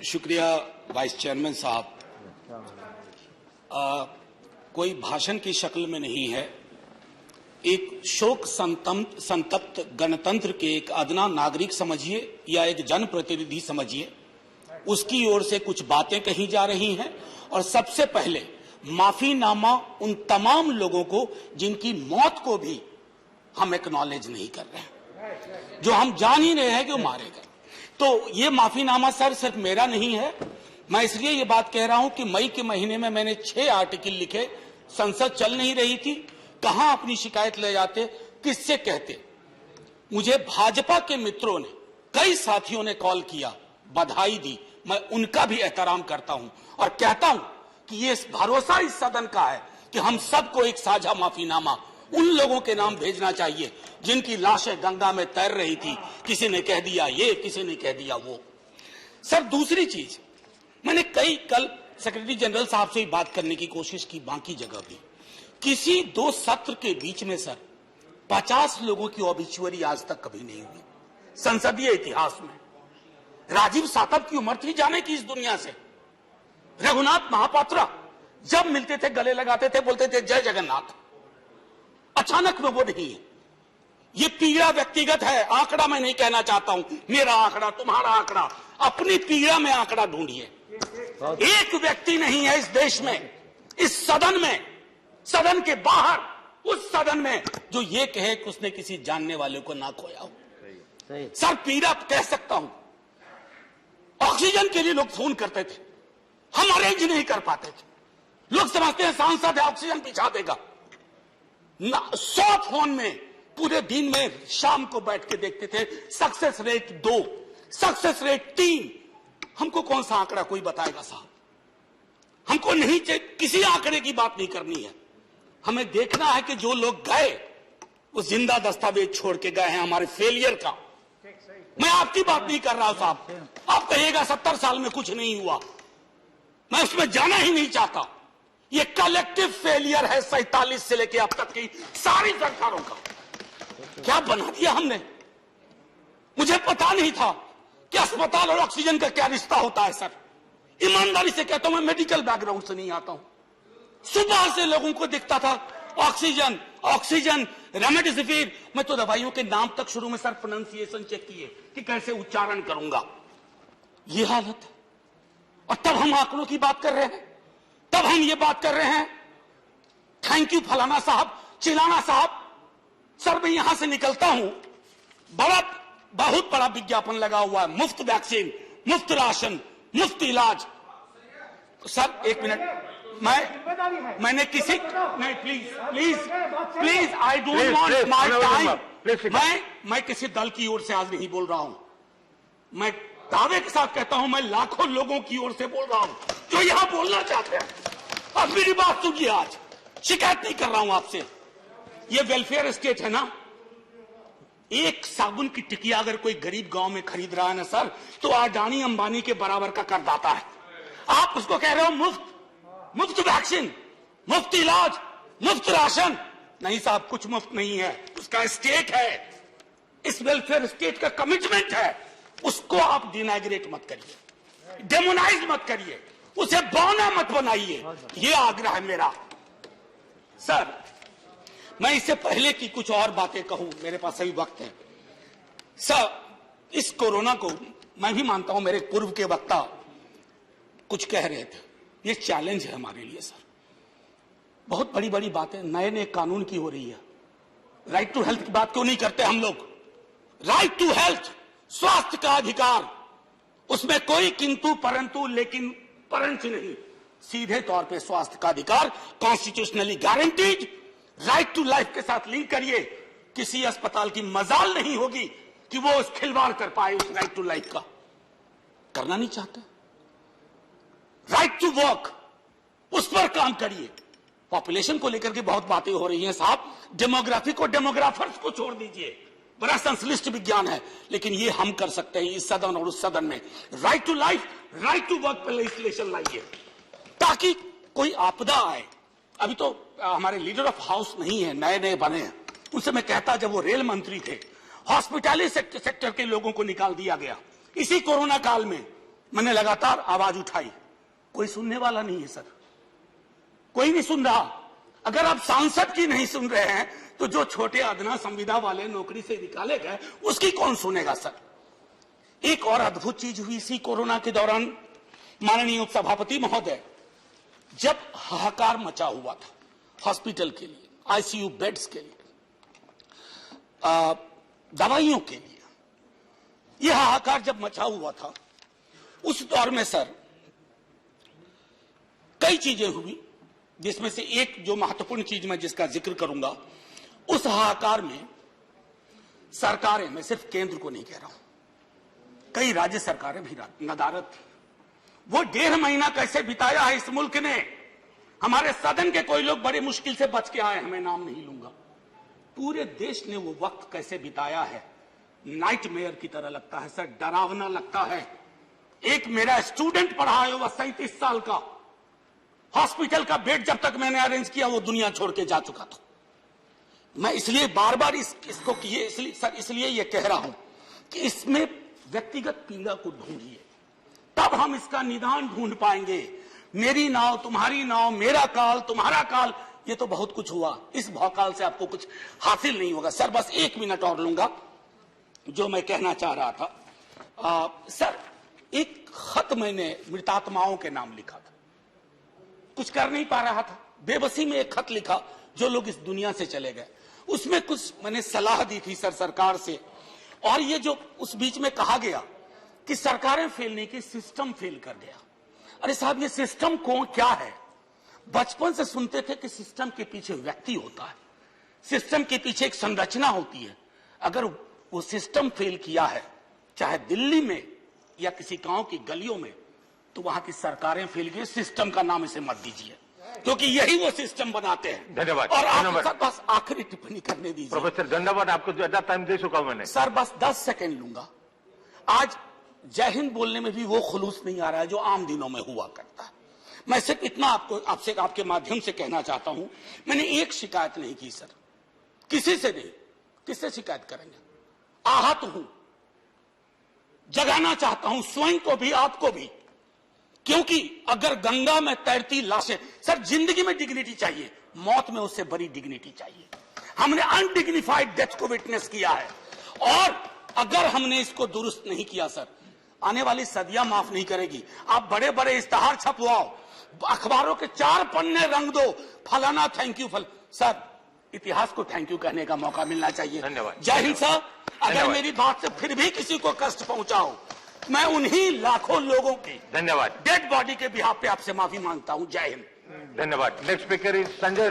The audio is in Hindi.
शुक्रिया वाइस चेयरमैन साहब। कोई भाषण की शक्ल में नहीं है, एक शोक संतप्त गणतंत्र के एक अदना नागरिक समझिए या एक जनप्रतिनिधि समझिए, उसकी ओर से कुछ बातें कही जा रही हैं। और सबसे पहले माफीनामा उन तमाम लोगों को जिनकी मौत को भी हम एक्नॉलेज नहीं कर रहे हैं, जो हम जान ही रहे हैं कि वो मारे गए। तो ये माफीनामा सर सिर्फ मेरा नहीं है। मैं इसलिए ये बात कह रहा हूं कि मई के महीने में मैंने 6 आर्टिकल लिखे। संसद चल नहीं रही थी, कहां अपनी शिकायत ले जाते, किससे कहते। मुझे भाजपा के मित्रों ने, कई साथियों ने कॉल किया, बधाई दी। मैं उनका भी एहतराम करता हूं और कहता हूं कि ये भरोसा इस सदन का है कि हम सबको एक साझा माफीनामा उन लोगों के नाम भेजना चाहिए जिनकी लाशें गंगा में तैर रही थी। किसी ने कह दिया ये, किसी ने कह दिया वो। सर दूसरी चीज, मैंने कल सेक्रेटरी जनरल साहब से बात करने की कोशिश की, बाकी जगह भी। किसी 2 सत्र के बीच में सर 50 लोगों की ऑबिचुअरी आज तक कभी नहीं हुई संसदीय इतिहास में। राजीव सातव की उम्र थी जाने की इस दुनिया से। रघुनाथ महापात्रा जब मिलते थे गले लगाते थे, बोलते थे जय जगन्नाथ। अचानक में वो नहीं है। ये पीड़ा व्यक्तिगत है, आंकड़ा मैं नहीं कहना चाहता हूं, मेरा आंकड़ा, तुम्हारा आंकड़ा। अपनी पीड़ा में आंकड़ा ढूंढिए। एक व्यक्ति नहीं है इस देश में, इस सदन में, सदन के बाहर, उस सदन में जो ये कहे कि उसने किसी जानने वाले को ना खोया हो। सर पीड़ा कह सकता हूं। ऑक्सीजन के लिए लोग फोन करते थे, हम अरेंज नहीं कर पाते थे। लोग समझते हैं सांसद है, ऑक्सीजन पिछा देगा। 100 फोन में पूरे दिन में शाम को बैठ के देखते थे, सक्सेस रेट 2, सक्सेस रेट 3। हमको कौन सा आंकड़ा कोई बताएगा साहब? हमको नहीं, किसी आंकड़े की बात नहीं करनी है। हमें देखना है कि जो लोग गए वो जिंदा दस्तावेज छोड़ के गए हैं हमारे फेलियर का। मैं आपकी बात नहीं कर रहा हूं साहब। आप कहिएगा 70 साल में कुछ नहीं हुआ, मैं उसमें जाना ही नहीं चाहता। ये कलेक्टिव फेलियर है 47 से लेके अब तक की सारी सरकारों का। क्या बना दिया हमने? मुझे पता नहीं था कि अस्पताल और ऑक्सीजन का क्या रिश्ता होता है सर। ईमानदारी से कहता हूं, मैं मेडिकल बैकग्राउंड से नहीं आता हूं। सुबह से लोगों को दिखता था ऑक्सीजन ऑक्सीजन, रेमडेसिविर। मैं तो दवाइयों के नाम तक शुरू में सर प्रोनाउंसिएशन चेक किए कि कैसे उच्चारण करूंगा। ये हालत है। और तब हम आंकड़ों की बात कर रहे हैं, तब हम ये बात कर रहे हैं थैंक यू फलाना साहब, चिलाना साहब। सर मैं यहां से निकलता हूं, बहुत बड़ा विज्ञापन लगा हुआ है, मुफ्त वैक्सीन, मुफ्त राशन, मुफ्त इलाज। सर एक मिनट, मैंने किसी नहीं, please I don't want my time. मैं किसी दल की ओर से आज नहीं बोल रहा हूं। मैं दावे के साथ कहता हूं, मैं लाखों लोगों की ओर से बोल रहा हूं जो यहां बोलना चाहते हैं। अब मेरी बात सुनिए, आज शिकायत नहीं कर रहा हूं आपसे। ये वेलफेयर स्टेट है ना। एक साबुन की टिकिया अगर कोई गरीब गांव में खरीद रहा है ना सर, तो अडानी अंबानी के बराबर का करदाता है। आप उसको कह रहे हो मुफ्त वैक्सीन, मुफ्त इलाज, मुफ्त राशन। नहीं साहब, कुछ मुफ्त नहीं है, उसका स्टेट है। इस वेलफेयर स्टेट का कमिटमेंट है। उसको आप डिनाइग्रेट मत करिए, डेमोनाइज मत करिए, उसे बौना मत बनाइए। ये आग्रह है मेरा। सर मैं इससे पहले की कुछ और बातें कहूं, मेरे पास अभी वक्त है। सर इस कोरोना को मैं भी मानता हूं, मेरे पूर्व के वक्ता कुछ कह रहे थे, ये चैलेंज है हमारे लिए सर। बहुत बड़ी बड़ी बातें नए कानून की हो रही है। राइट टू हेल्थ की बात क्यों नहीं करते हम लोग? राइट टू हेल्थ, स्वास्थ्य का अधिकार, उसमें कोई किंतु परंतु लेकिन परंच नहीं। सीधे तौर पे स्वास्थ्य का अधिकार constitutionally guaranteed. Right to life के साथ लिंक करिए। किसी अस्पताल की मजाल नहीं होगी कि वो उस खिलवाड़ कर पाए उस राइट टू लाइफ का। करना नहीं चाहते। राइट टू वर्क, उस पर काम करिए। पॉपुलेशन को लेकर के बहुत बातें हो रही हैं साहब। डेमोग्राफी को, डेमोग्राफर्स को छोड़ दीजिए, बड़ा संश्लिष्ट विज्ञान है, लेकिन ये हम कर सकते हैं इस सदन और उस सदन में। Right to life, right to work पर लेजिस्लेशन लाइए ताकि कोई आपदा आए। अभी तो हमारे लीडर ऑफ हाउस नहीं है, नए बने हैं। उनसे मैं कहता, जब वो रेल मंत्री थे, हॉस्पिटैलिटी सेक्टर के लोगों को निकाल दिया गया इसी कोरोना काल में। मैंने लगातार आवाज उठाई, कोई सुनने वाला नहीं है सर, कोई नहीं सुन रहा। अगर आप सांसद की नहीं सुन रहे हैं तो जो छोटे अदना संविदा वाले नौकरी से निकाले गए उसकी कौन सुनेगा सर। एक और अद्भुत चीज हुई इसी कोरोना के दौरान, माननीय उपसभापति महोदय, जब हाहाकार मचा हुआ था हॉस्पिटल के लिए, आईसीयू बेड्स के लिए, दवाइयों के लिए, यह हाहाकार जब मचा हुआ था, उस दौर में सर कई चीजें हुई, जिसमें से एक जो महत्वपूर्ण चीज मैं जिसका जिक्र करूंगा, उस हाहाकार में सरकारें, मैं सिर्फ केंद्र को नहीं कह रहा हूं, कई राज्य सरकारें भी नदारद थी। वो 1.5 महीना कैसे बिताया है इस मुल्क ने। हमारे सदन के कोई लोग बड़ी मुश्किल से बच के आए हैं, मैं नाम नहीं लूंगा। पूरे देश ने वो वक्त कैसे बिताया है, नाइटमेयर की तरह लगता है सर, डरावना लगता है। एक मेरा स्टूडेंट पढ़ा है, वह 37 साल का, हॉस्पिटल का बेड जब तक मैंने अरेंज किया वो दुनिया छोड़ के जा चुका था। मैं इसलिए बार बार इसको इसलिए ये कह रहा हूं कि इसमें व्यक्तिगत पीड़ा को ढूंढिए, तब हम इसका निदान ढूंढ पाएंगे। मेरी नाव तुम्हारी नाव, मेरा काल तुम्हारा काल, ये तो बहुत कुछ हुआ, इस भौकाल से आपको कुछ हासिल नहीं होगा। सर बस 1 मिनट और लूंगा, जो मैं कहना चाह रहा था। सर एक खत मैंने मृतात्माओं के नाम लिखा था, कुछ कर नहीं पा रहा था, बेबसी में एक खत लिखा, जो लोग इस दुनिया से चले गए। उसमें कुछ मैंने सलाह दी थी सर सरकार से, और ये जो उस बीच में कहा गया कि सरकारें फेल नहीं की, सिस्टम फेल कर गया। अरे साहब, ये सिस्टम कौन क्या है? बचपन से सुनते थे कि सिस्टम के पीछे व्यक्ति होता है, सिस्टम के पीछे एक संरचना होती है। अगर वो सिस्टम फेल किया है, चाहे दिल्ली में या किसी गांव की गलियों में, तो वहां की सरकारें फेल गई। सिस्टम का नाम इसे मत दीजिए, क्योंकि यही वो सिस्टम बनाते हैं। धन्यवाद। और आप बस आखिरी टिप्पणी करने दीजिए। प्रोफेसर धन्यवाद, आपको ज्यादा टाइम दे चुका हूं मैंने। सर बस 10 सेकंड लूंगा। आज जय हिंद बोलने में भी वो खुलूस नहीं आ रहा है जो आम दिनों में हुआ करता है। मैं सिर्फ इतना आपसे आपके माध्यम से कहना चाहता हूं, मैंने एक शिकायत नहीं की सर, किसी से नहीं। किससे शिकायत करेंगे? आहत हूं, जगाना चाहता हूं स्वयं को भी, आपको भी, क्योंकि अगर गंगा में तैरती लाशें, सर जिंदगी में डिग्निटी चाहिए, मौत में उससे बड़ी डिग्निटी चाहिए। हमने अनडिग्निफाइड डेथ को विटनेस किया है, और अगर हमने इसको दुरुस्त नहीं किया सर, आने वाली सदियां माफ नहीं करेगी। आप बड़े बड़े इश्तहार छपवाओ, अखबारों के 4 पन्ने रंग दो, फलाना थैंक यू सर, इतिहास को थैंक यू कहने का मौका मिलना चाहिए। धन्यवाद। जय हिंद सर। अगर मेरी बात से फिर भी किसी को कष्ट पहुंचाओ, मैं उन्हीं लाखों लोगों की धन्यवाद डेड बॉडी के बिहाफ पे आपसे माफी मांगता हूं। जय हिंद। धन्यवाद। Next speaker is Sanjay.